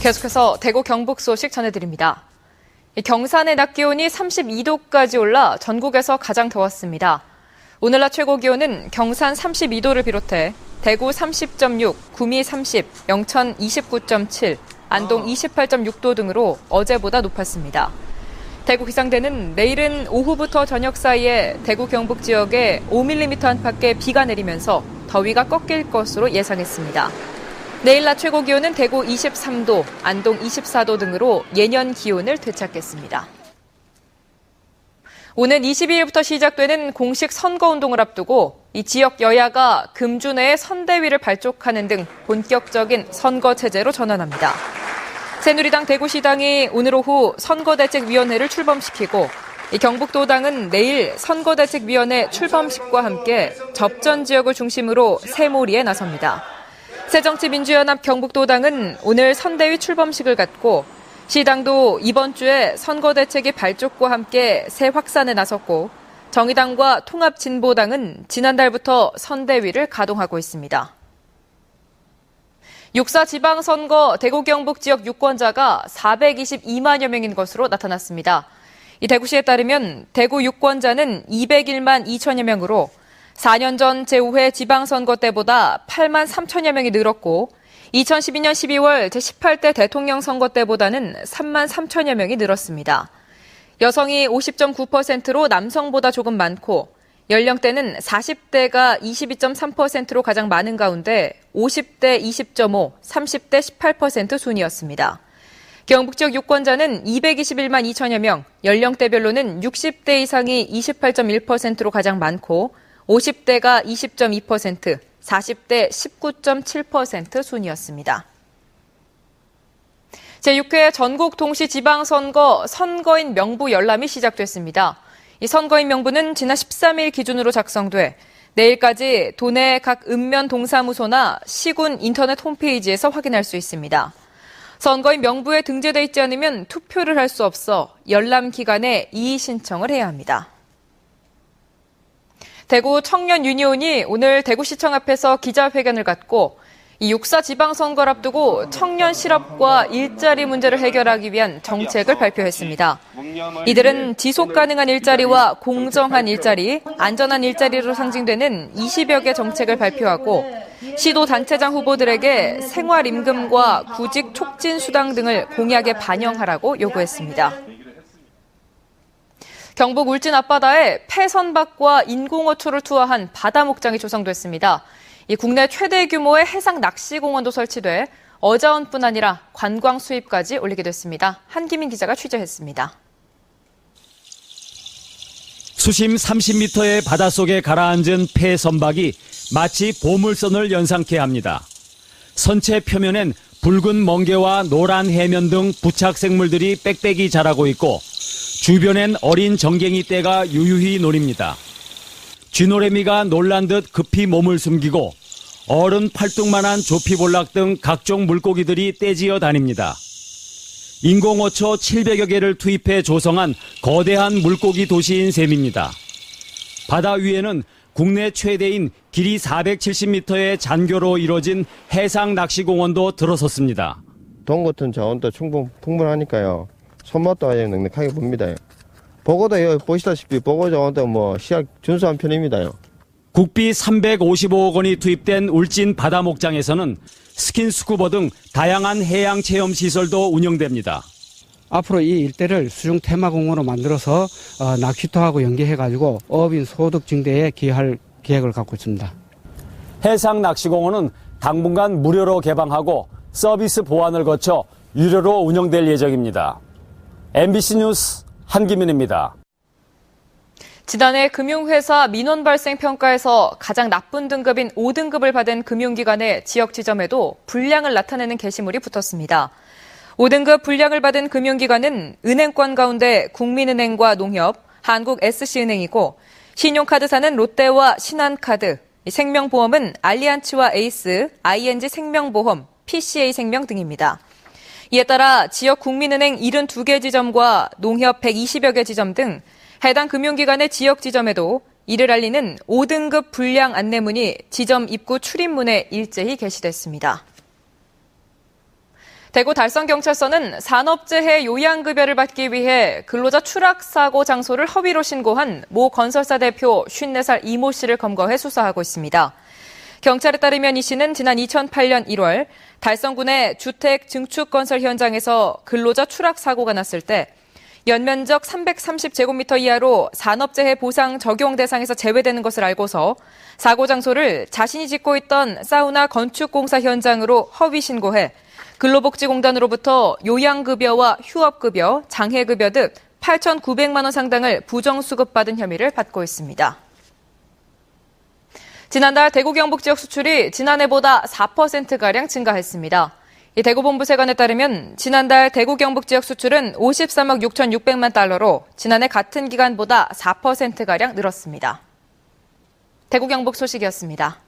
계속해서 대구 경북 소식 전해드립니다. 경산의 낮 기온이 32도까지 올라 전국에서 가장 더웠습니다. 오늘 낮 최고 기온은 경산 32도를 비롯해 대구 30.6, 구미 30, 영천 29.7, 안동 28.6도 등으로 어제보다 높았습니다. 대구 기상대는 내일은 오후부터 저녁 사이에 대구 경북 지역에 5mm 안팎의 비가 내리면서 더위가 꺾일 것으로 예상했습니다. 내일 낮 최고 기온은 대구 23도, 안동 24도 등으로 예년 기온을 되찾겠습니다. 오는 22일부터 시작되는 공식 선거운동을 앞두고 이 지역 여야가 금주 내에 선대위를 발족하는 등 본격적인 선거체제로 전환합니다. 새누리당 대구시당이 오늘 오후 선거대책위원회를 출범시키고 이 경북도당은 내일 선거대책위원회 출범식과 함께 접전 지역을 중심으로 새몰이에 나섭니다. 새정치민주연합 경북도당은 오늘 선대위 출범식을 갖고 시당도 이번 주에 선거대책위 발족과 함께 새 확산에 나섰고 정의당과 통합진보당은 지난달부터 선대위를 가동하고 있습니다. 6.4 지방선거 대구 경북 지역 유권자가 422만여 명인 것으로 나타났습니다. 이 대구시에 따르면 대구 유권자는 201만 2천여 명으로 4년 전 제5회 지방선거 때보다 8만 3천여 명이 늘었고 2012년 12월 제18대 대통령 선거 때보다는 3만 3천여 명이 늘었습니다. 여성이 50.9%로 남성보다 조금 많고 연령대는 40대가 22.3%로 가장 많은 가운데 50대 20.5, 30대 18% 순이었습니다. 경북 지역 유권자는 221만 2천여 명, 연령대별로는 60대 이상이 28.1%로 가장 많고 50대가 20.2%, 40대 19.7% 순이었습니다. 제6회 전국 동시지방선거 선거인 명부 열람이 시작됐습니다. 이 선거인 명부는 지난 13일 기준으로 작성돼 내일까지 도내 각 읍면 동사무소나 시군 인터넷 홈페이지에서 확인할 수 있습니다. 선거인 명부에 등재돼 있지 않으면 투표를 할 수 없어 열람 기간에 이의 신청을 해야 합니다. 대구 청년유니온이 오늘 대구시청 앞에서 기자회견을 갖고 이 6.4 지방선거를 앞두고 청년 실업과 일자리 문제를 해결하기 위한 정책을 발표했습니다. 이들은 지속 가능한 일자리와 공정한 일자리, 안전한 일자리로 상징되는 20여 개 정책을 발표하고 시도단체장 후보들에게 생활임금과 구직 촉진 수당 등을 공약에 반영하라고 요구했습니다. 경북 울진 앞바다에 폐선박과 인공어초를 투하한 바다목장이 조성됐습니다. 이 국내 최대 규모의 해상 낚시공원도 설치돼 어자원뿐 아니라 관광 수입까지 올리게 됐습니다. 한기민 기자가 취재했습니다. 수심 30m의 바닷속에 가라앉은 폐선박이 마치 보물선을 연상케 합니다. 선체 표면엔 붉은 멍게와 노란 해면 등 부착 생물들이 빽빽이 자라고 있고 주변엔 어린 정갱이 떼가 유유히 노립니다. 쥐노래미가 놀란 듯 급히 몸을 숨기고 어른 팔뚝만한 조피볼락 등 각종 물고기들이 떼지어 다닙니다. 인공어초 700여 개를 투입해 조성한 거대한 물고기 도시인 셈입니다. 바다 위에는 국내 최대인 길이 470m의 잔교로 이뤄진 해상 낚시공원도 들어섰습니다. 돈 같은 자원도 풍분하니까요. 손맛도 아주 넉넉하게 봅니다. 보고도 보시다시피 보고 자원도 시약 준수한 편입니다. 국비 355억 원이 투입된 울진 바다목장에서는 스킨스쿠버 등 다양한 해양 체험 시설도 운영됩니다. 앞으로 이 일대를 수중 테마공원으로 만들어서 낚시터하고 연계해가지고 어업인 소득 증대에 기여할 계획을 갖고 있습니다. 해상 낚시공원은 당분간 무료로 개방하고 서비스 보완을 거쳐 유료로 운영될 예정입니다. MBC 뉴스 한기민입니다. 지난해 금융회사 민원 발생 평가에서 가장 나쁜 등급인 5등급을 받은 금융기관의 지역 지점에도 불량을 나타내는 게시물이 붙었습니다. 5등급 불량을 받은 금융기관은 은행권 가운데 국민은행과 농협, 한국SC은행이고 신용카드사는 롯데와 신한카드, 생명보험은 알리안츠와 에이스, ING생명보험, PCA생명 등입니다. 이에 따라 지역 국민은행 72개 지점과 농협 120여 개 지점 등 해당 금융기관의 지역 지점에도 이를 알리는 5등급 불량 안내문이 지점 입구 출입문에 일제히 게시됐습니다. 대구 달성경찰서는 산업재해 요양급여를 받기 위해 근로자 추락사고 장소를 허위로 신고한 모 건설사 대표 54살 이모 씨를 검거해 수사하고 있습니다. 경찰에 따르면 이 씨는 지난 2008년 1월 달성군의 주택 증축 건설 현장에서 근로자 추락 사고가 났을 때 연면적 330제곱미터 이하로 산업재해 보상 적용 대상에서 제외되는 것을 알고서 사고 장소를 자신이 짓고 있던 사우나 건축공사 현장으로 허위 신고해 근로복지공단으로부터 요양급여와 휴업급여, 장해급여 등 8,900만 원 상당을 부정수급받은 혐의를 받고 있습니다. 지난달 대구 경북 지역 수출이 지난해보다 4%가량 증가했습니다. 이 대구본부세관에 따르면 지난달 대구 경북 지역 수출은 53억 6,600만 달러로 지난해 같은 기간보다 4%가량 늘었습니다. 대구 경북 소식이었습니다.